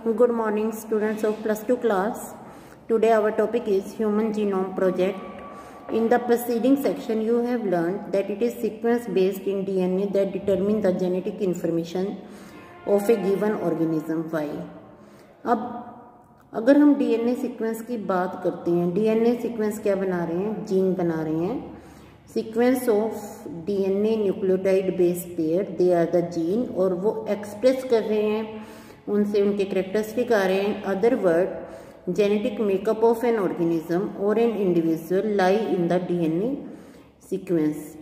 Good morning, students of plus 2 class. Today our topic is Human Genome Project. In the preceding section you have learned that it is sequence based in DNA that determine the genetic information of a given organism. Why? अब अगर हम DNA sequence की बात करते हैं, DNA sequence क्या बना रहे हैं? जीन बना रहे हैं. Sequence of DNA nucleotide base pair, they are the gene, और वो एक्सप्रेस कर रहे हैं, उनसे उनके करेक्टरिस्टिक आ रहे हैं. Other word, genetic makeup of an organism और an individual lie in the DNA sequence.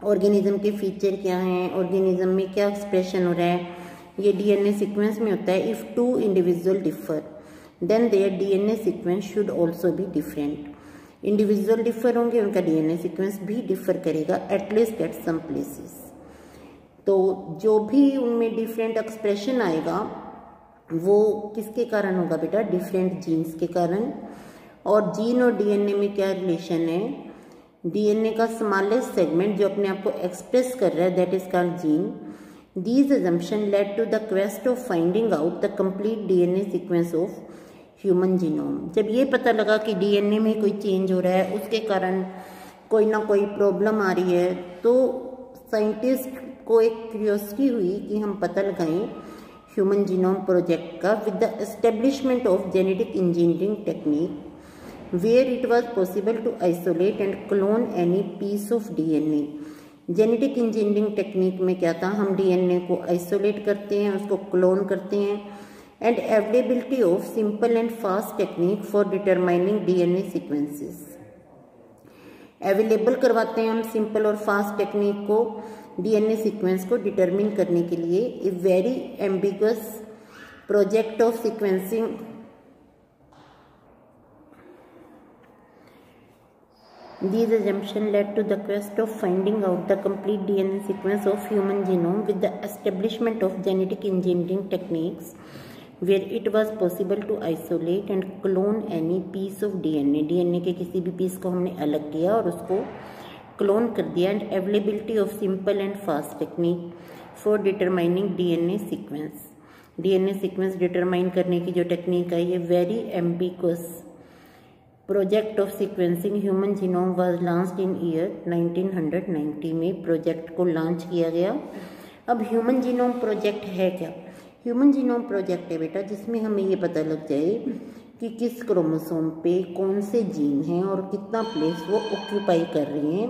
Organism के फीचर क्या हैं, ऑर्गेनिज्म में क्या एक्सप्रेशन हो रहा है, ये DNA सीक्वेंस में होता है. If two individual differ then their DNA sequence should also be different. Individual differ होंगे, उनका DNA सीक्वेंस भी डिफर करेगा एटलीस्ट एट सम प्लेसेस. तो जो भी उनमें डिफरेंट एक्सप्रेशन आएगा वो किसके कारण होगा बेटा? डिफरेंट जीन्स के कारण. और जीन और DNA में क्या रिलेशन है? DNA का स्मॉलेस्ट सेगमेंट जो अपने आप को एक्सप्रेस कर रहा है, that is called gene. These assumption led to the quest of finding out the complete DNA sequence of human genome. जब ये पता लगा कि DNA में कोई चेंज हो रहा है, उसके कारण कोई ना कोई प्रॉब्लम आ रही है, तो साइंटिस्ट को एक क्यूरियोसिटी हुई कि हम पता लगाएं ह्यूमन जीनोम प्रोजेक्ट का with the establishment of genetic engineering technique where it was possible to isolate and clone any piece of DNA. Genetic engineering technique में क्या था? हम DNA को आइसोलेट करते हैं, उसको क्लोन करते हैं, and availability of simple and fast technique for determining DNA sequences. Available करवाते हैं हम सिंपल और फास्ट टेक्निक को DNA सीक्वेंस को डिटरमिन करने के लिए. A very ambiguous project of sequencing These assumptions led to the quest of finding out the complete DNA sequence of human genome with the establishment of genetic engineering techniques where it was possible to isolate and clone any piece of DNA. DNA के किसी भी piece को हमने अलग किया और उसको clone कर दिया. And availability of simple and fast technique for determining DNA sequence. DNA sequence determine करने की जो टेक्निक है, ये very ambiguous project of sequencing human genome was launched in year 1990 में प्रोजेक्ट को लॉन्च किया गया. अब ह्यूमन जीनोम प्रोजेक्ट है क्या? ह्यूमन जीनोम प्रोजेक्ट है बेटा जिसमें हमें ये पता लग जाए कि किस क्रोमोसोम पे कौन से जीन हैं और कितना प्लेस वो ऑक्यूपाई कर रही हैं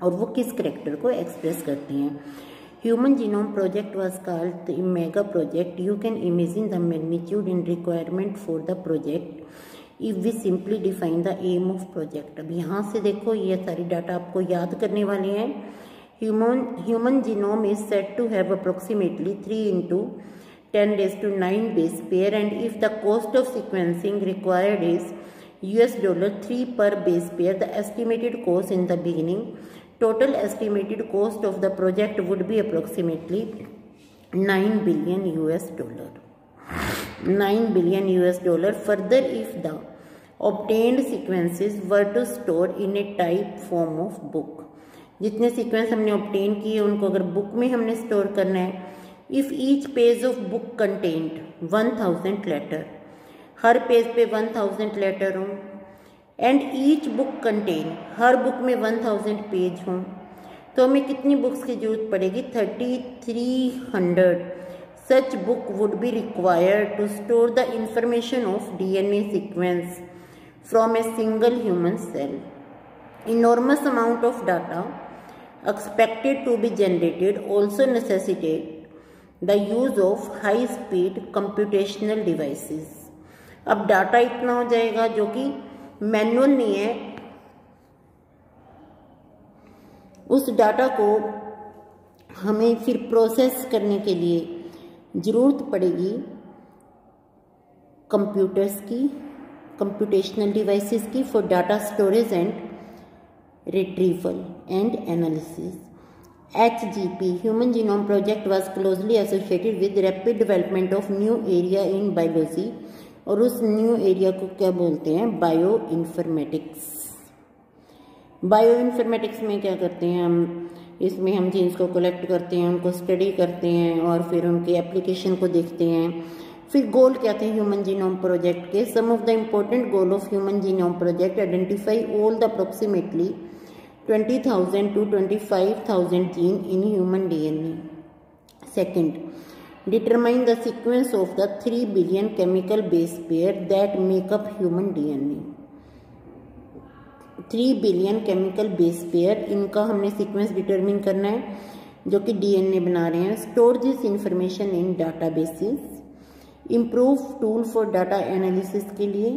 और वो किस करेक्टर को एक्सप्रेस करती हैं. Human genome project was called the mega project. You can imagine the magnitude in requirement for the project if we simply define the aim of project. अब यहाँ से देखो, ये सारी डाटा आपको याद करने वाले हैं. Human genome is said to have approximately 3 × 10⁹ base pair, and if the cost of sequencing required is $3 per base pair, the estimated cost in the beginning, total estimated cost of the project would be approximately $9 billion. $9 billion. Further, if the obtained sequences were to store in a type form of book, जितने sequence हमने obtain किए उनको अगर book में हमने store करना है, if each page of book content 1000 letter, हर पेज पे 1000 लेटर हों, एंड ईच बुक कंटेन, हर बुक में 1000 पेज हों, तो हमें कितनी बुक्स की जरूरत पड़ेगी? 3300. Such book would be required to store the information of DNA sequence from a single human cell. Enormous amount of data expected to be generated also necessitate the use of high speed computational devices. अब data इतना हो जाएगा जो कि manual नहीं है, उस data को हमें फिर प्रोसेस करने के लिए जरूरत पड़ेगी कंप्यूटर्स की, कंप्यूटेशनल डिवाइसेस की, for data storage and retrieval and analysis. HGP, Human Genome Project, was closely associated with rapid development of new area in biology. और उस न्यू एरिया को क्या बोलते हैं? Bio informatics. बायो इन्फॉर्मेटिक्स में क्या करते हैं हम? इसमें हम जीन्स को कलेक्ट करते हैं, उनको स्टडी करते हैं और फिर उनके एप्लीकेशन को देखते हैं. फिर गोल क्या थे ह्यूमन जीनोम प्रोजेक्ट के? Some of the important goal of human genome project: identify all the approximately 20,000 to 25,000 gene in human DNA. Second, determine the sequence of the 3 billion chemical base pair that make up human DNA. 3 billion chemical base pair, इनका हमने sequence determine करना है जो कि DNA बना रहे हैं. Store this information in databases. Improve tool for data analysis के लिए.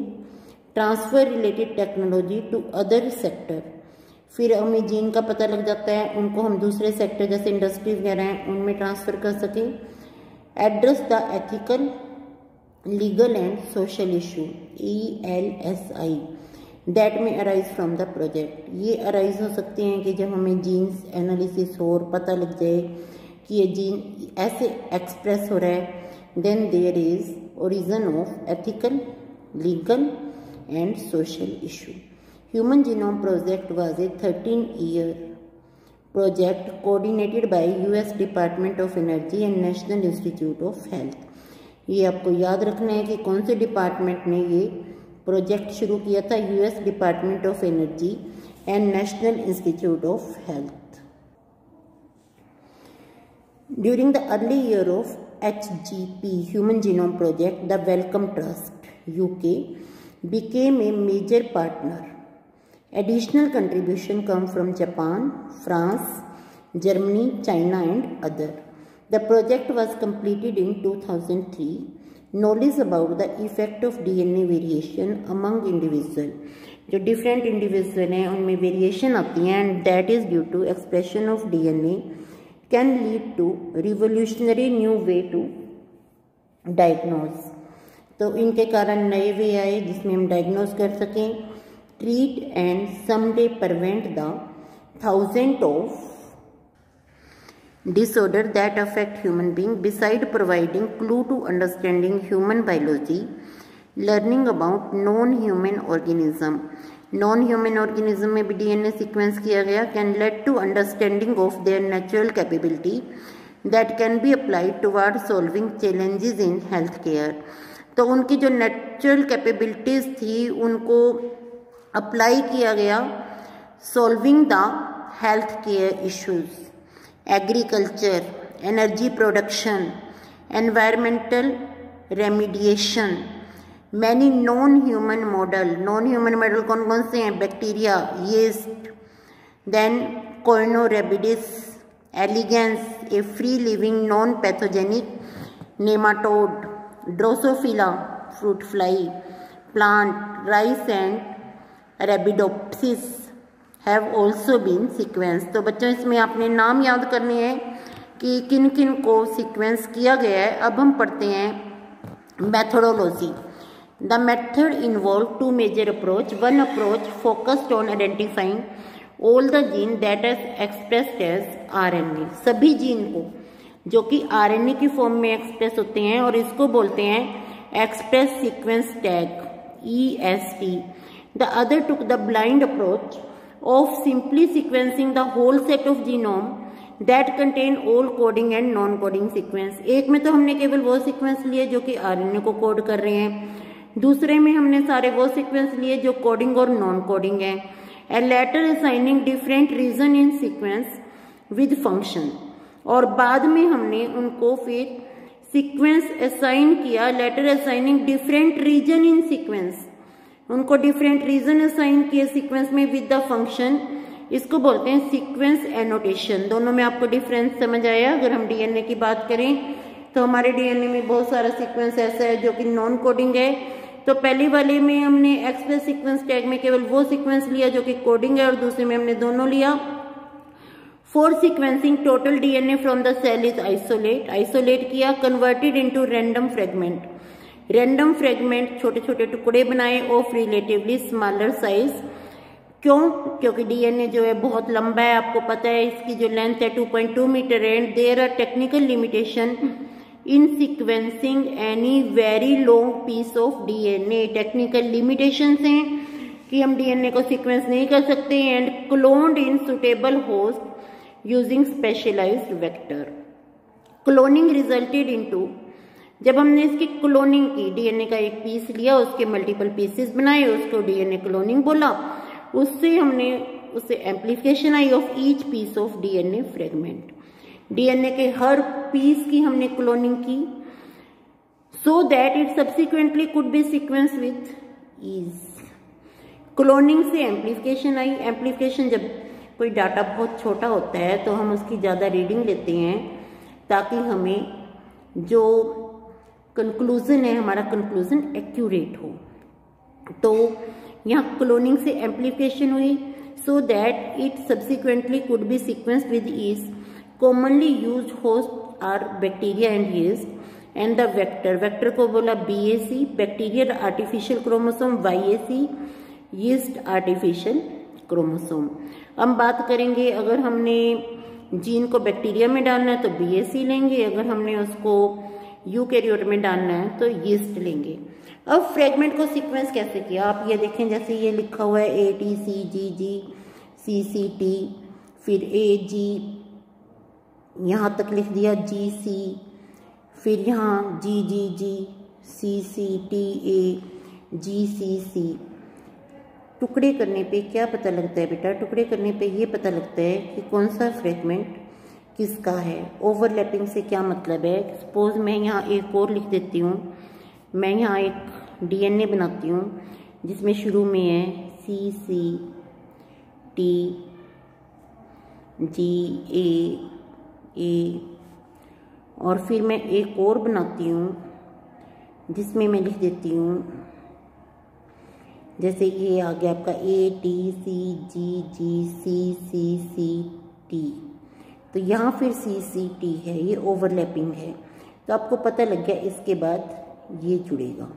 Transfer related technology to other sector. फिर हमें जीन का पता लग जाता है, उनको हम दूसरे सेक्टर जैसे इंडस्ट्री वगैरह हैं उनमें ट्रांसफर कर सकें. Address the ethical, legal and social issue ELSI that में अराइज फ्रॉम द प्रोजेक्ट. ये अराइज हो सकते हैं कि जब हमें जीन्स एनालिसिस हो और पता लग जाए कि ये जीन ऐसे एक्सप्रेस हो रहा है, then there is origin of ethical, legal and social issue. Human Genome Project was a 13-year project coordinated by US Department of Energy and National Institute of Health. ये आपको याद रखना है कि कौन से डिपार्टमेंट ने ये प्रोजेक्ट शुरू किया था. US department of energy and national institute of health. During the early year of HGP Human Genome Project, the Wellcome Trust UK became a major partner. Additional contribution come from Japan, France, Germany, China and other. The project was completed in 2003. Knowledge about the effect of DNA variation among individual. जो different individual हैं उनमें variation आती है and that is due to expression of DNA can lead to revolutionary new way to diagnose. तो इनके कारण नए वे आए जिसमें हम डायग्नोज कर सकें, treat and someday prevent the thousands of disorders that affect human beings. Beside providing clue to understanding human biology, learning about non-human organism. Non-human organism में भी DNA सीक्वेंस किया गया. Can lead to understanding of their natural capability that can be applied toward solving challenges in healthcare. तो उनकी जो natural capabilities थी उनको apply किया गया solving the health care issues, agriculture, energy production, environmental remediation. Many non human model. Non human model कौन कौन से हैं? Bacteria, yeast, then Caenorhabditis elegans, a free living non pathogenic nematode, Drosophila fruit fly, plant, rice and Arabidopsis have also been sequenced. तो बच्चों इसमें आपने नाम याद करने हैं कि किन किन को सीक्वेंस किया गया है. अब हम पढ़ते हैं methodology. The method involved two major approach. One approach focused on identifying all the gene that is expressed as RNA. सभी जीन को जो कि RNA की फॉर्म में एक्सप्रेस होते हैं और इसको बोलते हैं express sequence tag EST. The other took the blind approach of simply sequencing the whole set of genome that contain all coding and non-coding sequence. एक में तो हमने केवल वो सीक्वेंस लिए जो कि RNA को कोड कर रहे हैं, दूसरे में हमने सारे वो सीक्वेंस लिए जो कोडिंग और नॉन कोडिंग है. And later assigning different region in sequence with function. और बाद में हमने उनको फिर सीक्वेंस असाइन किया, लेटर असाइनिंग डिफरेंट रीजन इन सीक्वेंस. उनको डिफरेंट रीजन असाइन किए सीक्वेंस में विद द फंक्शन. इसको बोलते हैं सीक्वेंस एनोटेशन. दोनों में आपको डिफरेंस समझ आया? अगर हम डीएनए की बात करें तो हमारे डीएनए में बहुत सारा सीक्वेंस ऐसा है जो कि नॉन कोडिंग है. तो पहली वाले में हमने एक्सप्रेस सीक्वेंस टैग में केवल वो सीक्वेंस लिया जो कि कोडिंग है और दूसरे में हमने दोनों लिया. For sequencing total DNA from the cell is isolate किया, converted into random fragment. Random fragment छोटे छोटे टुकड़े बनाए ऑफ रिलेटिवली स्मॉलर साइज. क्यों? क्योंकि डीएनए जो है बहुत लंबा है, आपको पता है इसकी जो लेंथ है 2.2 मीटर है. And there are technical limitation in sequencing any very long piece of DNA. Technical limitations हैं कि हम डीएनए को सीक्वेंस नहीं कर सकते. And cloned in suitable host using specialised vector. Cloning resulted into जब हमने इसकी क्लोनिंग की, डीएनए का एक पीस लिया, उसके मल्टीपल पीसेस बनाए, उसको डीएनए क्लोनिंग बोला, उससे एम्प्लीफिकेशन आई of each piece of DNA fragment. DNA के हर पीस की हमने क्लोनिंग की so that it subsequently could be sequence with ease. Cloning से एम्प्लीफिकेशन आई। एम्प्लीफिकेशन, जब कोई डाटा बहुत छोटा होता है तो हम उसकी ज़्यादा रीडिंग लेते हैं ताकि हमें जो कंक्लूजन है, हमारा कंक्लूजन एक्यूरेट हो। तो यहाँ क्लोनिंग से एम्प्लीफिकेशन हुई so that it subsequently could be sequenced with ease. Commonly used host are bacteria and yeast and the vector को बोला BAC, bacterial artificial chromosome YAC, yeast artificial chromosome. हम बात करेंगे, अगर हमने जीन को बैक्टीरिया में डालना है तो BAC लेंगे, अगर हमने उसको यूकैरियोट में डालना है तो यीस्ट लेंगे। अब फ्रेगमेंट को सीक्वेंस कैसे किया, आप ये देखें, जैसे ये लिखा हुआ है ATCGG CCT, फिर AG, यहाँ तक लिख दिया GC, फिर यहाँ GGG CCTA GCC। टुकड़े करने पे क्या पता लगता है बेटा? टुकड़े करने पे ये पता लगता है कि कौन सा फ्रेगमेंट किसका है। ओवरलैपिंग से क्या मतलब है? सपोज मैं यहाँ एक और लिख देती हूँ, मैं यहाँ एक डीएनए बनाती हूँ जिसमें शुरू में है CCTGAA, और फिर मैं एक और बनाती हूँ जिसमें मैं लिख देती हूँ, जैसे ये आ गया आपका ATCGGCCCT, तो यहाँ फिर CCT है, ये ओवरलैपिंग है। तो आपको पता लग गया, इसके बाद ये जुड़ेगा।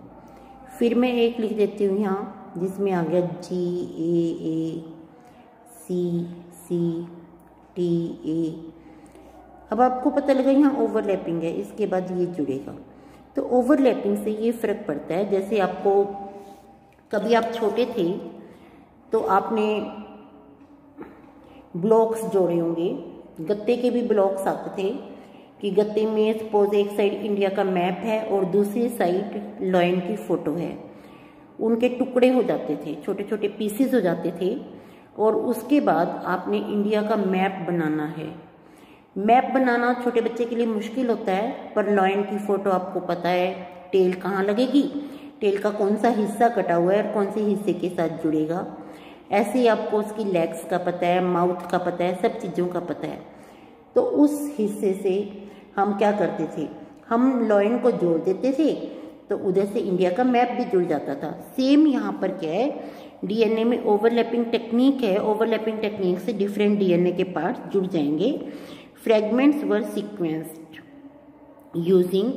फिर मैं एक लिख देती हूँ यहाँ जिसमें आ गया GAACCTA। अब आपको पता लगा यहाँ ओवरलैपिंग है, इसके बाद ये जुड़ेगा। तो ओवरलैपिंग से ये फर्क पड़ता है, जैसे आपको कभी आप छोटे थे तो आपने ब्लॉक्स जोड़े होंगे, गत्ते के भी ब्लॉक्स आते थे कि गत्ते में सपोज एक साइड इंडिया का मैप है और दूसरी साइड लॉयन की फोटो है, उनके टुकड़े हो जाते थे, छोटे छोटे पीसेस हो जाते थे, और उसके बाद आपने इंडिया का मैप बनाना है। मैप बनाना छोटे बच्चे के लिए मुश्किल होता है, पर लॉयन की फोटो आपको पता है टेल कहाँ लगेगी, टेल का कौन सा हिस्सा कटा हुआ है और कौन से हिस्से के साथ जुड़ेगा। ऐसे ही आपको उसकी लेग्स का पता है, माउथ का पता है, सब चीज़ों का पता है। तो उस हिस्से से हम क्या करते थे, हम लॉयन को जोड़ देते थे, तो उधर से इंडिया का मैप भी जुड़ जाता था। सेम यहाँ पर क्या है, डीएनए में ओवरलैपिंग टेक्निक है। ओवरलैपिंग टेक्निक से डिफरेंट डीएनए के पार्ट्स जुड़ जाएंगे। Fragments were sequenced using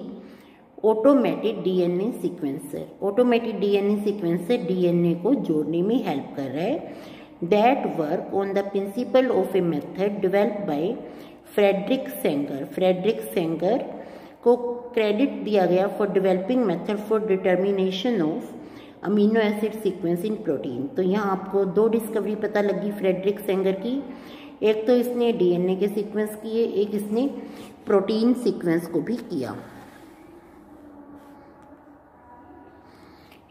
automatic DNA sequencer. Automatic DNA sequencer DNA को जोड़ने में हेल्प कर रहा है। That work on the principle of a method developed by Frederick Sanger. Frederick Sanger को क्रेडिट दिया गया for developing method for determination of amino acid sequence in protein. तो यहाँ आपको दो डिस्कवरी पता लगी फ्रेडरिक सेंगर की, एक तो इसने डीएनए के सीक्वेंस किए, एक इसने प्रोटीन सीक्वेंस को भी किया।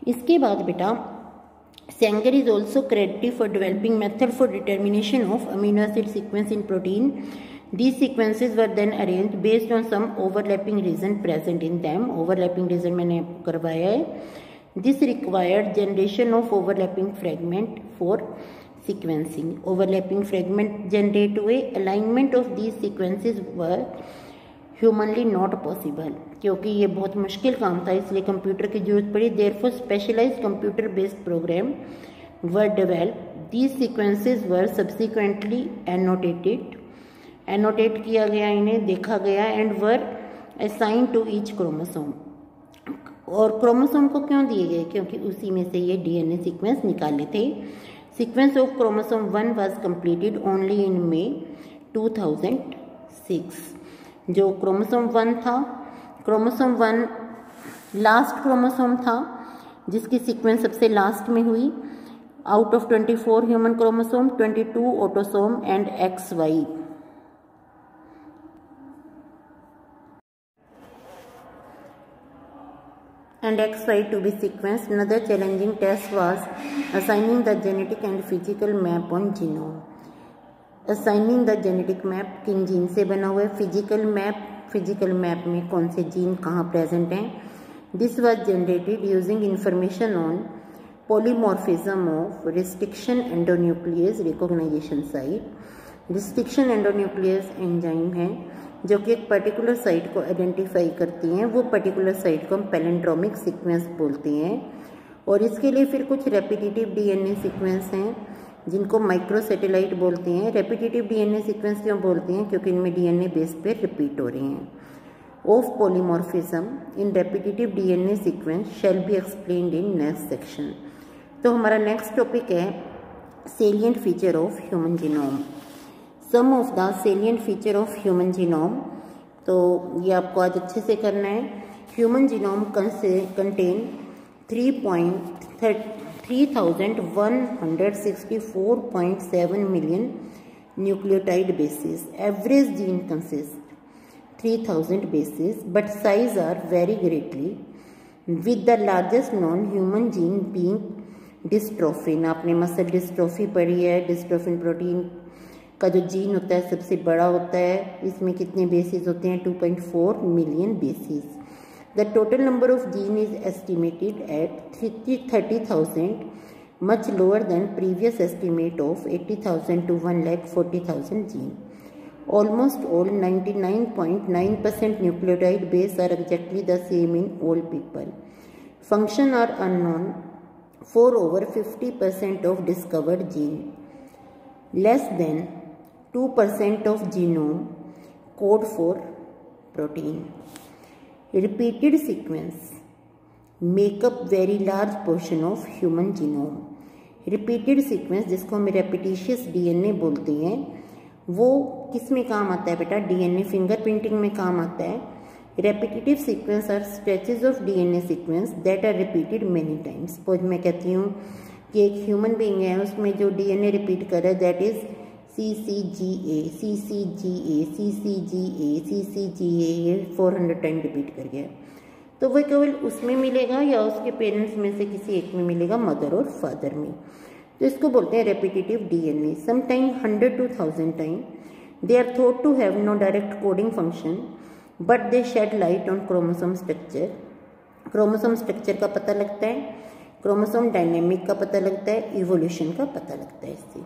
इसके बाद बेटा Sengar is also credited for developing method for determination of amino acid sequence in protein. These sequences were then arranged based on some overlapping region present in them. Overlapping region मैंने आपको करवाया है। This required generation of overlapping fragment for sequencing. Overlapping fragment generate हुए, alignment of these sequences were humanly not possible. क्योंकि ये बहुत मुश्किल काम था, इसलिए कंप्यूटर की जरूरत पड़ी। Therefore specialized computer based program were developed. These sequences were subsequently annotated. Annotate किया गया, इन्हें देखा गया, and were assign to each chromosome. और क्रोमोसोम को क्यों दिए गए? क्योंकि उसी में से ये डीएनए सीक्वेंस निकाले थे। Sequence of chromosome 1 was completed only in May 2006। जो क्रोमोसोम 1 था, क्रोमोसोम 1 लास्ट क्रोमोसोम था जिसकी सीक्वेंस सबसे लास्ट में हुई। Out of 24 human chromosome, 22 autosome and XY। and XY to be sequenced. Another challenging task was assigning the genetic and physical map on genome. Assigning the genetic map किन gene से बना हुआ है, physical map में कौन से gene कहाँ present हैं. This was generated using information on polymorphism of restriction endonuclease recognition site. Restriction endonuclease enzyme है जो कि एक पर्टिकुलर साइट को आइडेंटिफाई करती हैं. वो पर्टिकुलर साइट को हम पैलिंड्रोमिक सीक्वेंस बोलते हैं. और इसके लिए फिर कुछ रेपिटेटिव डीएनए सीक्वेंस हैं जिनको माइक्रोसैटेलाइट बोलते हैं. रेपिटेटिव डीएनए सीक्वेंस क्यों बोलते हैं? क्योंकि इनमें डीएनए बेस पे रिपीट हो रही हैं. Of polymorphism in repetitive DNA sequence shall be explained in next section. तो हमारा नेक्स्ट टॉपिक है salient feature of human genome. Some of the salient feature of human genome. तो ये आपको आज अच्छे से करना है. Human genome contain 3164.7 million nucleotide bases. Average gene consist 3000 bases, but size are vary greatly, with the largest non-human gene being dystrophin. आपने muscle dystrophy पढ़ी है. डिस्ट्रोफिन प्रोटीन का जो जीन होता है सबसे बड़ा होता है. इसमें कितने बेसिस होते हैं? 2.4 million basis. The total number of gene is estimated at 30,000, much lower than previous estimate of 80,000 to 1,40,000 gene. Almost all 99.9% nucleotide base are exactly the same in all people. Function are unknown for over 50% of discovered gene. Less than 2% of genome code for protein. Repeated sequence make up very large portion of human genome. Repeated sequence जिसको हम repetitious DNA बोलते हैं वो किस में काम आता है बेटा? डीएनए फिंगरप्रिंटिंग में काम आता है. Repetitive sequence are stretches of DNA sequence that are repeated many times. Suppose मैं कहती हूँ कि एक ह्यूमन बीइंग है, उसमें जो डीएनए रिपीट कर रहा है that is CCGA, CCGA, CCGA, CCGA, ये 400 टाइम रिपीट कर गया. तो वो केवल उसमें मिलेगा या उसके पेरेंट्स में से किसी एक में मिलेगा, मदर और फादर में. तो इसको बोलते हैं repetitive DNA. Sometime 100 to 1000 time. They are thought to have no direct coding function but they shed light on chromosome structure. Chromosome structure का पता लगता है, क्रोमोसोम डायनेमिक का पता लगता है, इवोल्यूशन का पता लगता है इससे.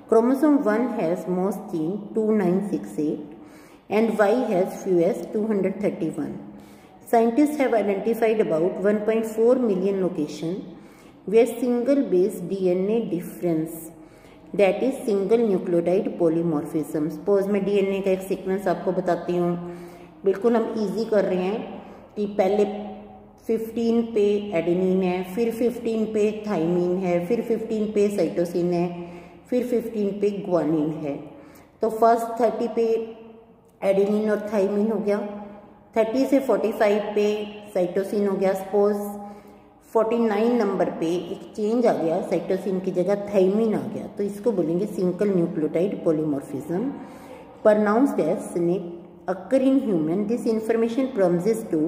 Chromosome 1 has most gene 2968 and Y has fewest 231. Scientists have identified about 1.4 million locations where single base DNA difference, that is single nucleotide polymorphism. Suppose मैं DNA का एक सीक्वेंस आपको बताती हूँ. बिल्कुल हम इजी कर रहे हैं कि पहले 15 पे एडेनिन है, फिर 15 पे थाइमिन है, फिर 15 पे साइटोसिन है, फिर 15 पे ग्वानिन है. तो फर्स्ट 30 पे एडेनिन और थाइमिन हो गया, 30 से 45 पे साइटोसिन हो गया. सपोज 49 नंबर पे एक चेंज आ गया, साइटोसिन की जगह थाइमिन आ गया. तो इसको बोलेंगे single nucleotide polymorphism. Pronounced as SNP occur in human. This information promises to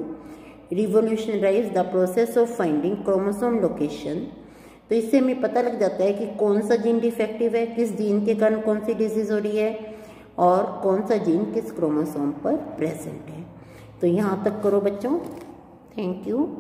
revolutionize the process of finding chromosome location. तो इससे हमें पता लग जाता है कि कौन सा जीन डिफेक्टिव है, किस जीन के कारण कौन सी डिजीज हो रही है और कौन सा जीन किस क्रोमोसोम पर प्रेजेंट है. तो यहाँ तक करो बच्चों. Thank you.